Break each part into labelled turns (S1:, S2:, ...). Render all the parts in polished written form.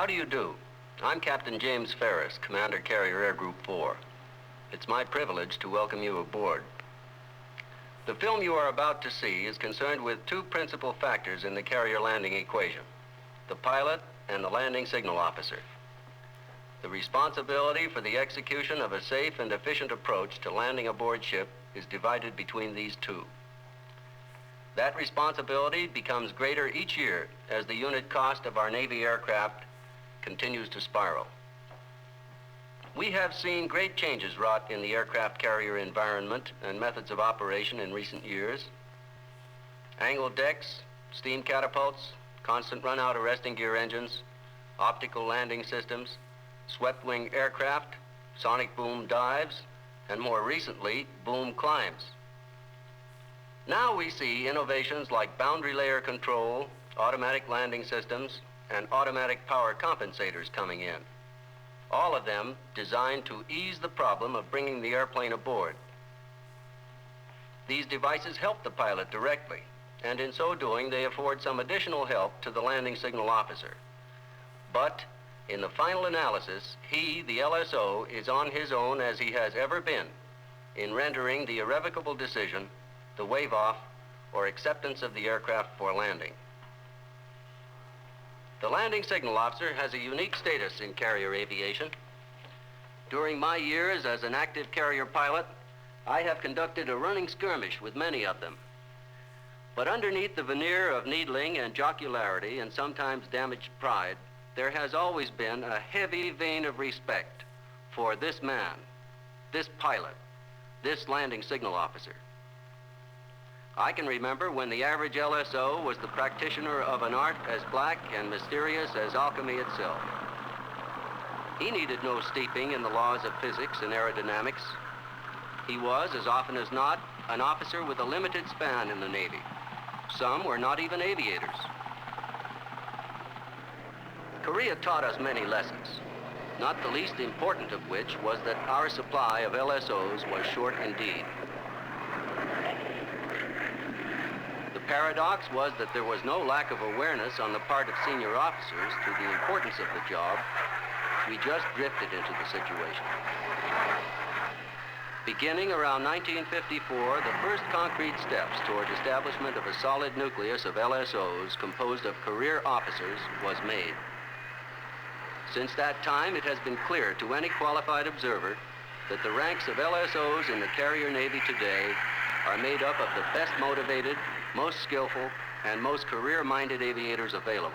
S1: How do you do? I'm Captain James Ferris, Commander Carrier Air Group 4. It's my privilege to welcome you aboard. The film you are about to see is concerned with two principal factors in the carrier landing equation: the pilot and the landing signal officer. The responsibility for the execution of a safe and efficient approach to landing aboard ship is divided between these two. That responsibility becomes greater each year as the unit cost of our Navy aircraft continues to spiral. We have seen great changes wrought in the aircraft carrier environment and methods of operation in recent years. Angled decks, steam catapults, constant run-out arresting gear engines, optical landing systems, swept-wing aircraft, sonic boom dives, and more recently, boom climbs. Now we see innovations like boundary layer control, automatic landing systems, and automatic power compensators coming in. All of them designed to ease the problem of bringing the airplane aboard. These devices help the pilot directly, and in so doing, they afford some additional help to the landing signal officer. But in the final analysis, he, the LSO, is on his own as he has ever been in rendering the irrevocable decision, the wave-off, or acceptance of the aircraft for landing. The landing signal officer has a unique status in carrier aviation. During my years as an active carrier pilot, I have conducted a running skirmish with many of them. But underneath the veneer of needling and jocularity and sometimes damaged pride, there has always been a heavy vein of respect for this man, this pilot, this landing signal officer. I can remember when the average LSO was the practitioner of an art as black and mysterious as alchemy itself. He needed no steeping in the laws of physics and aerodynamics. He was, as often as not, an officer with a limited span in the Navy. Some were not even aviators. Korea taught us many lessons, not the least important of which was that our supply of LSOs was short indeed. The paradox was that there was no lack of awareness on the part of senior officers to the importance of the job. We just drifted into the situation. Beginning around 1954, the first concrete steps toward establishment of a solid nucleus of LSOs composed of career officers was made. Since that time, it has been clear to any qualified observer that the ranks of LSOs in the carrier Navy today are made up of the best motivated, most skillful, and most career-minded aviators available.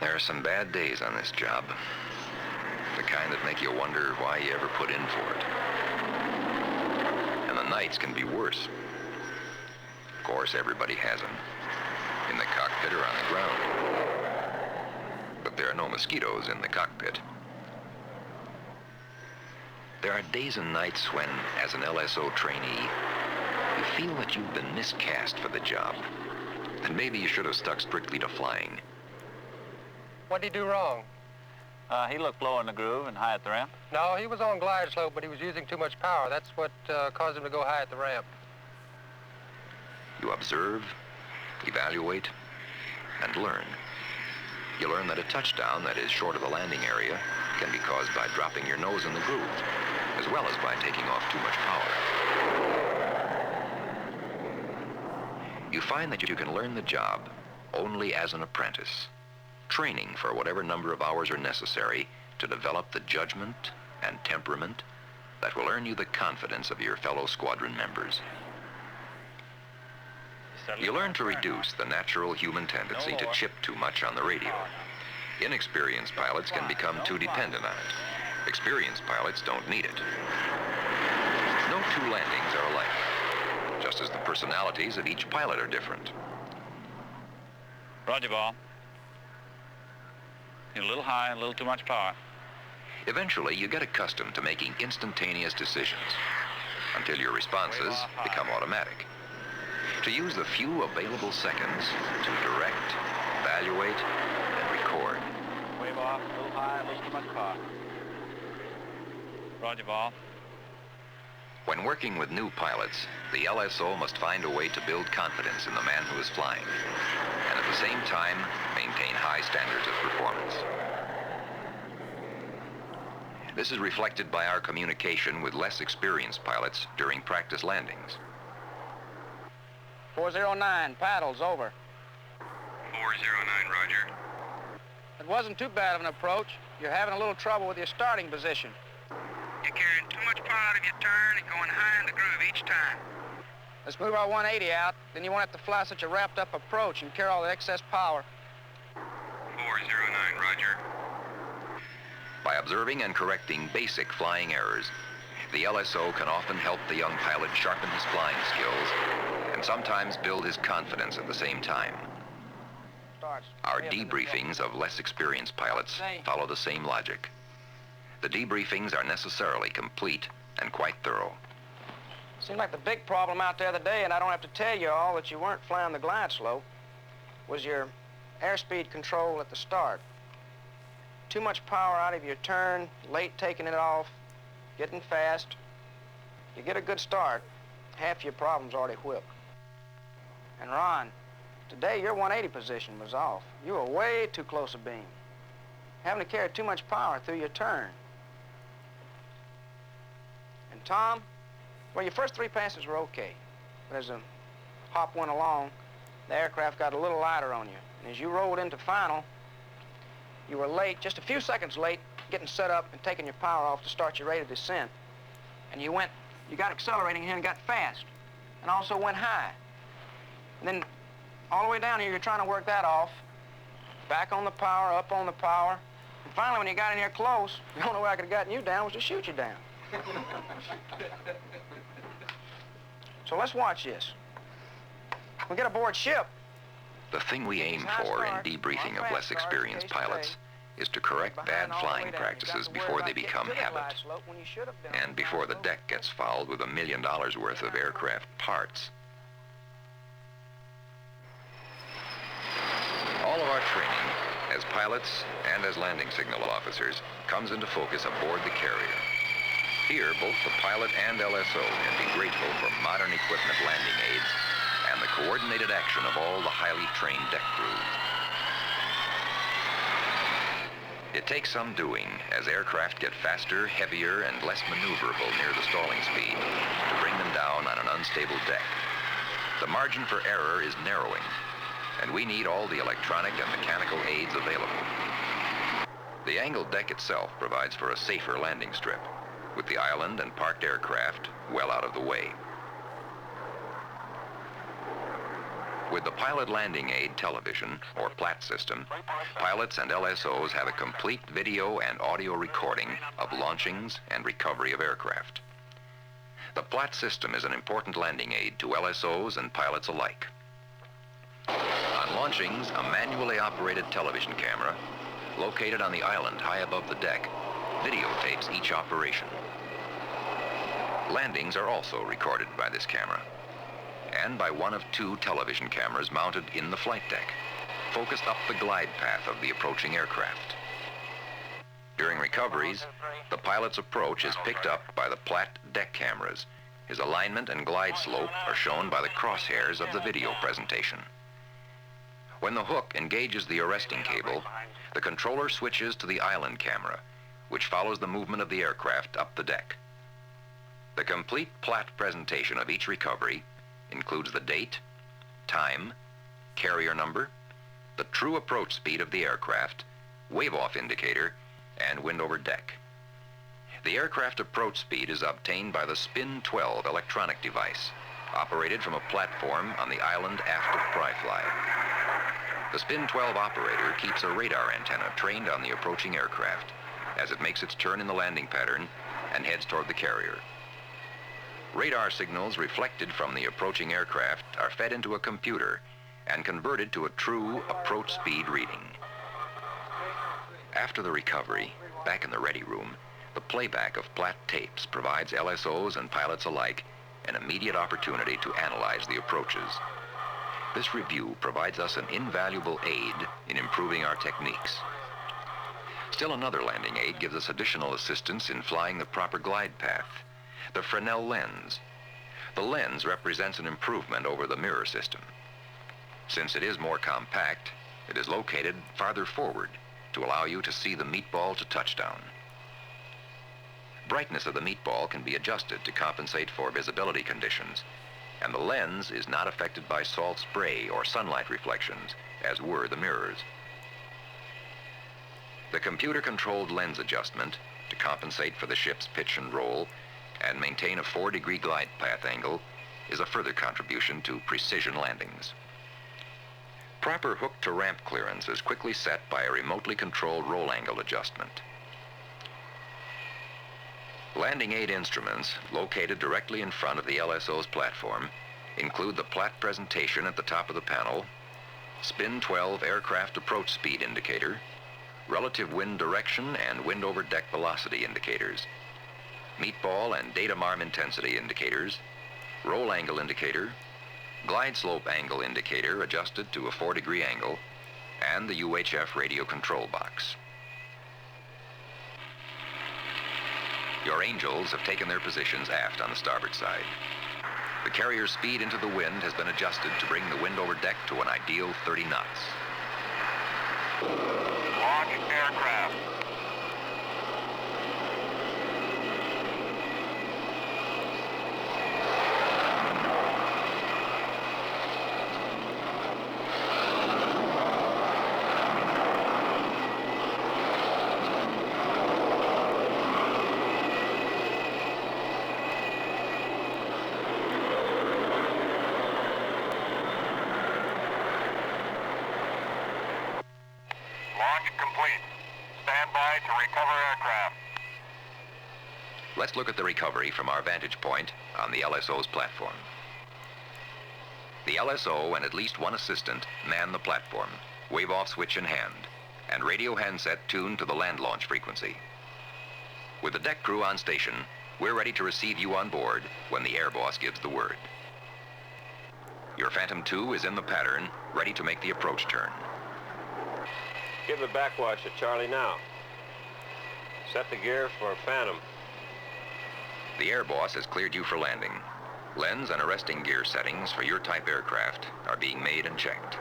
S2: There are some bad days on this job. The kind that make you wonder why you ever put in for it. And the nights can be worse. Of course, everybody has them. In the cockpit or on the ground. But there are no mosquitoes in the cockpit. There are days and nights when, as an LSO trainee, you feel that you've been miscast for the job. And maybe you should have stuck strictly to flying.
S3: What did he do wrong?
S4: He looked low in the groove and high at the ramp.
S3: No, he was on glide slope, but he was using too much power. That's what caused him to go high at the ramp.
S2: You observe, evaluate, and learn. You learn that a touchdown that is short of the landing area can be caused by dropping your nose in the groove, as well as by taking off too much power. You find that you can learn the job only as an apprentice, training for whatever number of hours are necessary to develop the judgment and temperament that will earn you the confidence of your fellow squadron members. You learn to reduce the natural human tendency to chip too much on the radio. Inexperienced pilots can become too dependent on it. Experienced pilots don't need it. No two landings are alike, just as the personalities of each pilot are different.
S4: Roger, ball. You're a little high, a little too much power.
S2: Eventually, you get accustomed to making instantaneous decisions until your responses become automatic. To use the few available seconds to direct, evaluate, and record.
S4: Wave off, a little high, a little too much power. Roger, ball.
S2: When working with new pilots, the LSO must find a way to build confidence in the man who is flying, and at the same time, maintain high standards of performance. This is reflected by our communication with less experienced pilots during practice landings.
S5: 409, paddles, over.
S2: 409, roger.
S5: It wasn't too bad of an approach. You're having a little trouble with your starting position.
S6: You're carrying too much power out of your turn and going high in the groove each time.
S5: Let's move our 180 out, then you won't have to fly such a wrapped-up approach and carry all the excess power.
S2: 409, roger. By observing and correcting basic flying errors, the LSO can often help the young pilot sharpen his flying skills and sometimes build his confidence at the same time. Our debriefings of less experienced pilots follow the same logic. The debriefings are necessarily complete and quite thorough.
S5: Seemed like the big problem out there today, and I don't have to tell you all that you weren't flying the glide slope, was your airspeed control at the start. Too much power out of your turn, late taking it off, getting fast. You get a good start, half your problem's already whipped. And Ron, today your 180 position was off. You were way too close a beam, having to carry too much power through your turn. And Tom, well, your first 3 passes were okay, but as the hop went along, the aircraft got a little lighter on you. And as you rolled into final, you were late, just a few seconds late, getting set up and taking your power off to start your rate of descent. And you got accelerating here and got fast, and also went high. And then all the way down here, you're trying to work that off, back on the power, up on the power. And finally, when you got in here close, the only way I could have gotten you down was to shoot you down. So let's watch this. We get aboard ship.
S2: The thing we aim for in debriefing of less experienced pilots is to correct bad flying practices before they become habit, and before the deck gets fouled with $1 million worth of aircraft parts. All of our training, as pilots and as landing signal officers, comes into focus aboard the carrier. Here, both the pilot and LSO can be grateful for modern equipment landing aids and the coordinated action of all the highly trained deck crews. It takes some doing as aircraft get faster, heavier, and less maneuverable near the stalling speed to bring them down on an unstable deck. The margin for error is narrowing, and we need all the electronic and mechanical aids available. The angled deck itself provides for a safer landing strip, with the island and parked aircraft well out of the way. With the Pilot Landing Aid television, or PLAT system, pilots and LSOs have a complete video and audio recording of launchings and recovery of aircraft. The PLAT system is an important landing aid to LSOs and pilots alike. On launchings, a manually operated television camera, located on the island high above the deck, videotapes each operation. Landings are also recorded by this camera, and by one of 2 television cameras mounted in the flight deck, focused up the glide path of the approaching aircraft. During recoveries, the pilot's approach is picked up by the PLAT deck cameras. His alignment and glide slope are shown by the crosshairs of the video presentation. When the hook engages the arresting cable, the controller switches to the island camera, which follows the movement of the aircraft up the deck. The complete PLAT presentation of each recovery includes the date, time, carrier number, the true approach speed of the aircraft, wave-off indicator, and wind over deck. The aircraft approach speed is obtained by the Spin 12 electronic device, operated from a platform on the island aft of Pryfly. The Spin 12 operator keeps a radar antenna trained on the approaching aircraft as it makes its turn in the landing pattern and heads toward the carrier. Radar signals reflected from the approaching aircraft are fed into a computer and converted to a true approach speed reading. After the recovery, back in the ready room, the playback of PLAT tapes provides LSOs and pilots alike an immediate opportunity to analyze the approaches. This review provides us an invaluable aid in improving our techniques. Still another landing aid gives us additional assistance in flying the proper glide path. the Fresnel lens. The lens represents an improvement over the mirror system. Since it is more compact, it is located farther forward to allow you to see the meatball to touchdown. Brightness of the meatball can be adjusted to compensate for visibility conditions, and the lens is not affected by salt spray or sunlight reflections, as were the mirrors. The computer-controlled lens adjustment to compensate for the ship's pitch and roll and maintain a 4-degree glide path angle is a further contribution to precision landings. Proper hook-to-ramp clearance is quickly set by a remotely controlled roll angle adjustment. Landing aid instruments located directly in front of the LSO's platform include the plat presentation at the top of the panel, spin 12 aircraft approach speed indicator, relative wind direction and wind over deck velocity indicators, meatball and datum arm intensity indicators, roll angle indicator, glide slope angle indicator adjusted to a 4-degree angle, and the UHF radio control box. Your Angels have taken their positions aft on the starboard side. The carrier's speed into the wind has been adjusted to bring the wind over deck to an ideal 30 knots.
S6: Launch aircraft. Launch complete. Stand by to recover aircraft.
S2: Let's look at the recovery from our vantage point on the LSO's platform. The LSO and at least one assistant man the platform, wave-off switch in hand, and radio handset tuned to the land launch frequency. With the deck crew on station, we're ready to receive you on board when the air boss gives the word. Your Phantom II is in the pattern, ready to make the approach turn.
S7: Give the backwash to Charlie now. Set the gear for Phantom.
S2: The air boss has cleared you for landing. Lens and arresting gear settings for your type aircraft are being made and checked.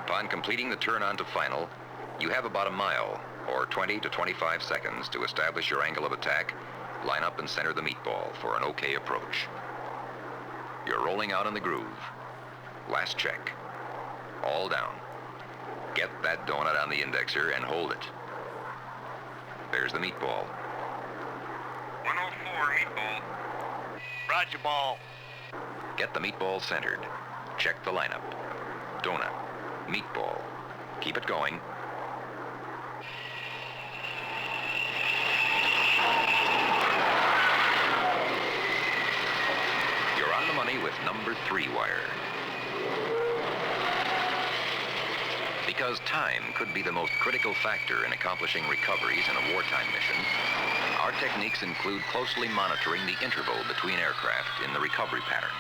S2: Upon completing the turn onto final, you have about a mile, or 20 to 25 seconds to establish your angle of attack, line up and center the meatball for an okay approach. You're rolling out in the groove. Last check. All down. Get that donut on the indexer and hold it. There's the meatball.
S6: 104 meatball.
S7: Roger, ball.
S2: Get the meatball centered. Check the lineup. Donut. Meatball. Keep it going. You're on the money with number 3 wire. Because time could be the most critical factor in accomplishing recoveries in a wartime mission, our techniques include closely monitoring the interval between aircraft in the recovery pattern.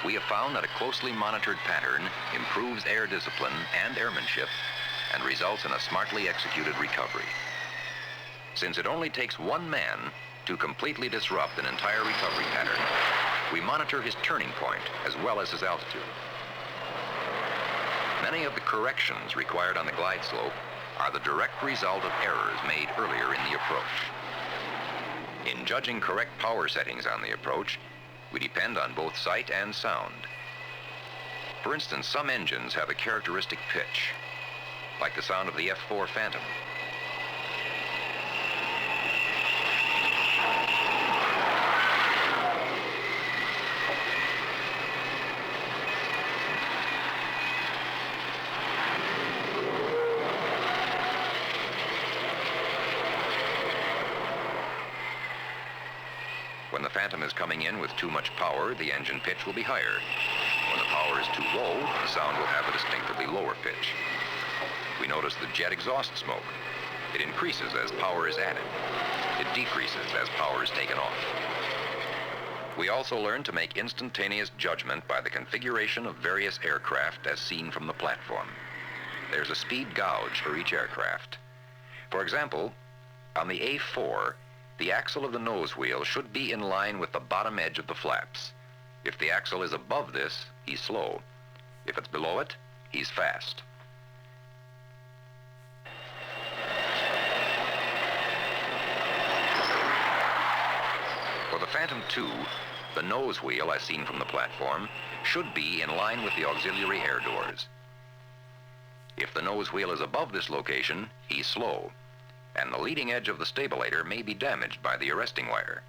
S2: We have found that a closely monitored pattern improves air discipline and airmanship and results in a smartly executed recovery. Since it only takes one man to completely disrupt an entire recovery pattern, we monitor his turning point as well as his altitude. Many of the corrections required on the glide slope are the direct result of errors made earlier in the approach. In judging correct power settings on the approach, we depend on both sight and sound. For instance, some engines have a characteristic pitch, like the sound of the F-0570. When the Phantom is coming in with too much power, the engine pitch will be higher. When the power is too low, the sound will have a distinctively lower pitch. We notice the jet exhaust smoke. It increases as power is added. It decreases as power is taken off. We also learn to make instantaneous judgment by the configuration of various aircraft as seen from the platform. There's a speed gauge for each aircraft. For example, on the A4, the axle of the nose wheel should be in line with the bottom edge of the flaps. If the axle is above this, he's slow. If it's below it, he's fast. For the Phantom II, the nose wheel, as seen from the platform, should be in line with the auxiliary air doors. If the nose wheel is above this location, he's slow, and the leading edge of the stabilator may be damaged by the arresting wire.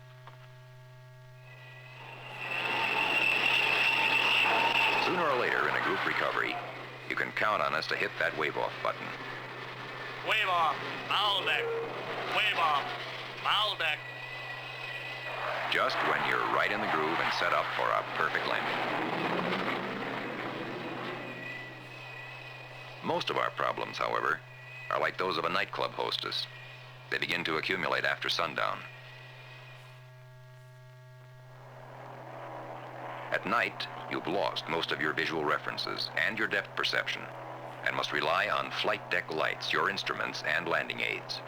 S2: Sooner or later in a group recovery, you can count on us to hit that wave-off button.
S8: Wave off, foul deck. Wave off, foul deck.
S2: Just when you're right in the groove and set up for a perfect landing. Most of our problems, however, are like those of a nightclub hostess. They begin to accumulate after sundown. At night, you've lost most of your visual references and your depth perception, and must rely on flight deck lights, your instruments, and landing aids.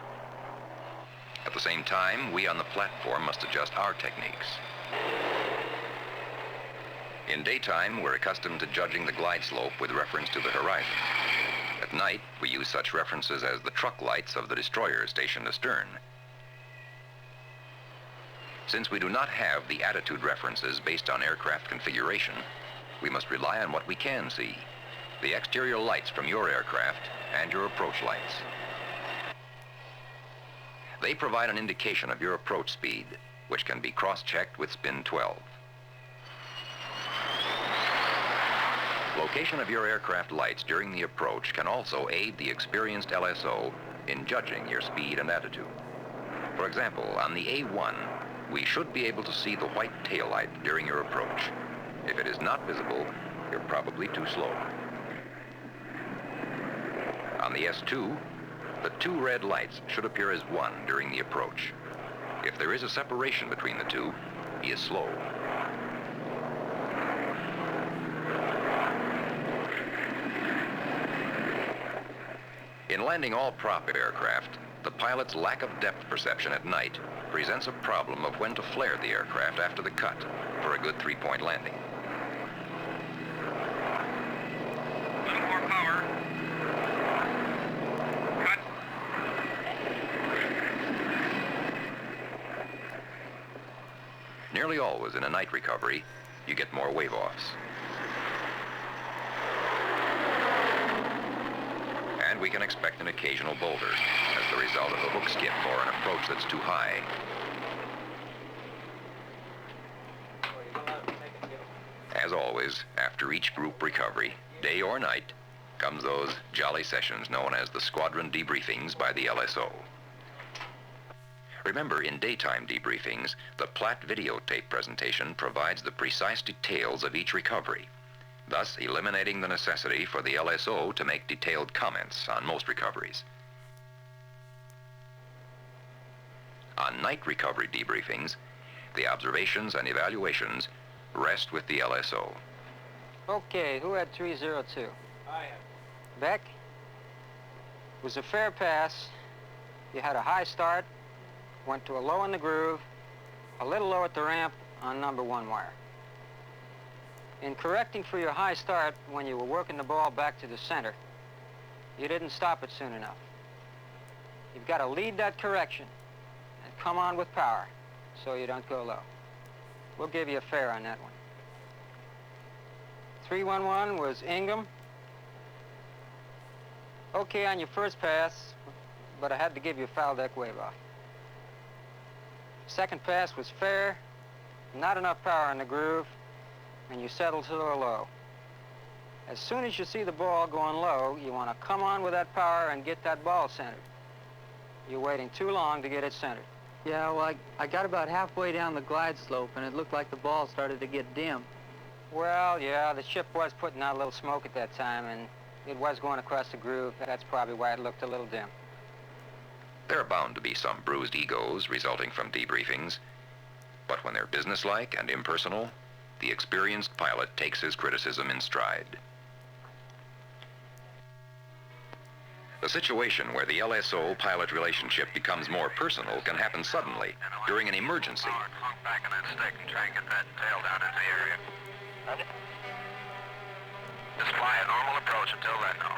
S2: At the same time, we on the platform must adjust our techniques. In daytime, we're accustomed to judging the glide slope with reference to the horizon. At night, we use such references as the truck lights of the destroyer stationed astern. Since we do not have the attitude references based on aircraft configuration, we must rely on what we can see, the exterior lights from your aircraft and your approach lights. They provide an indication of your approach speed, which can be cross-checked with spin 12. Location of your aircraft lights during the approach can also aid the experienced LSO in judging your speed and attitude. For example, on the A1, we should be able to see the white tail light during your approach. If it is not visible, you're probably too slow. On the S2, the two red lights should appear as one during the approach. If there is a separation between the two, he is slow. In landing all prop aircraft, the pilot's lack of depth perception at night presents a problem of when to flare the aircraft after the cut for a good three-point landing.
S6: A little more power. Cut.
S2: Nearly always in a night recovery, you get more wave-offs. And we can expect an occasional boulder as the result of a hook skip or an approach that's too high. As always, after each group recovery, day or night, comes those jolly sessions known as the squadron debriefings by the LSO. Remember, in daytime debriefings, the Platt videotape presentation provides the precise details of each recovery, thus eliminating the necessity for the LSO to make detailed comments on most recoveries. On night recovery debriefings, the observations and evaluations rest with the LSO.
S5: Okay, who had 302?
S8: I have.
S5: Beck? It was a fair pass. You had a high start, went to a low in the groove, a little low at the ramp on number 1 wire. In correcting for your high start when you were working the ball back to the center, you didn't stop it soon enough. You've got to lead that correction and come on with power so you don't go low. We'll give you a fair on that one. 311 was Ingham. Okay on your first pass, but I had to give you a foul deck wave off. Second pass was fair, not enough power in the groove, and you settle to a low. As soon as you see the ball going low, you want to come on with that power and get that ball centered. You're waiting too long to get it centered.
S9: Yeah, well, I got about halfway down the glide slope, and it looked like the ball started to get dim.
S5: Well, yeah, the ship was putting out a little smoke at that time, and it was going across the groove. That's probably why it looked a little dim.
S2: There are bound to be some bruised egos resulting from debriefings, but when they're businesslike and impersonal, the experienced pilot takes his criticism in stride. The A situation where the LSO-pilot relationship becomes more personal can happen suddenly during an emergency.
S6: Hunk back in that stick and try and get that tail down into the area. Just fly a normal approach until then, though.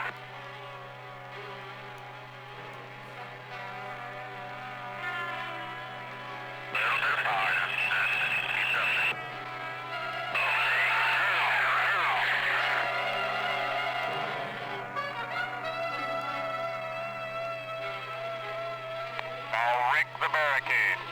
S6: Little bit of power now. Keep up there. Now rig the barricade.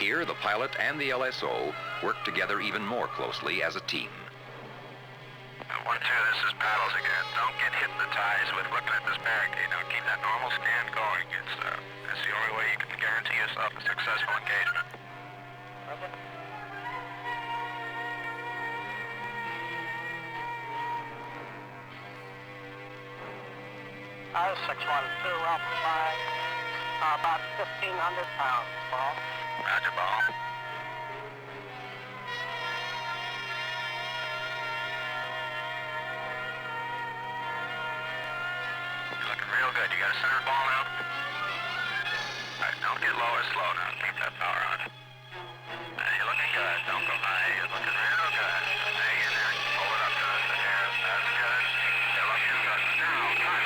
S2: Here, the pilot and the LSO work together even more closely as a team.
S6: 1-2, this is paddles again. Don't get hypnotized with looking at this barricade. Now keep that normal scan going. That's the only way you can guarantee yourself a successful engagement.
S10: R612, Alpha 5, about 1,500 pounds, Paul.
S6: Roger, ball. You're looking real good. You got a center ball now? All right, don't get low or slow now. Keep that power on. You're looking good. Don't go high. You're looking real good. Hang in there. Hold it up to us. There. That's good. You're looking good. Now, cut.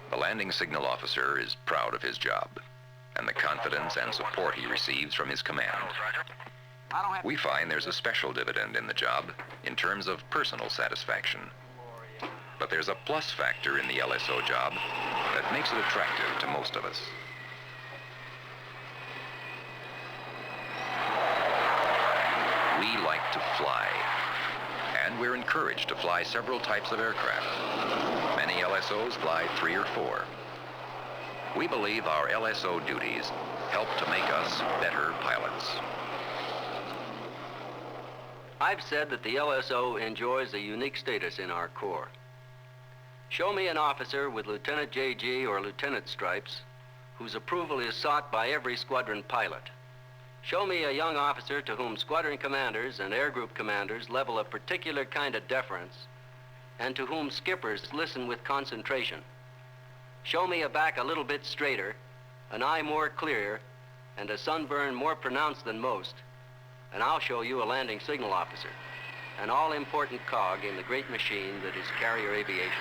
S2: The landing signal officer is proud of his job and the confidence and support he receives from his command. We find there's a special dividend in the job in terms of personal satisfaction. But there's a plus factor in the LSO job that makes it attractive to most of us. We like to fly, and we're encouraged to fly several types of aircraft. Many LSOs fly 3 or 4. We believe our LSO duties help to make us better pilots.
S1: I've said that the LSO enjoys a unique status in our Corps. Show me an officer with Lieutenant JG or Lieutenant stripes whose approval is sought by every squadron pilot. Show me a young officer to whom squadron commanders and air group commanders level a particular kind of deference and to whom skippers listen with concentration. Show me a back a little bit straighter, an eye more clear, and a sunburn more pronounced than most, and I'll show you a landing signal officer, an all-important cog in the great machine that is carrier aviation.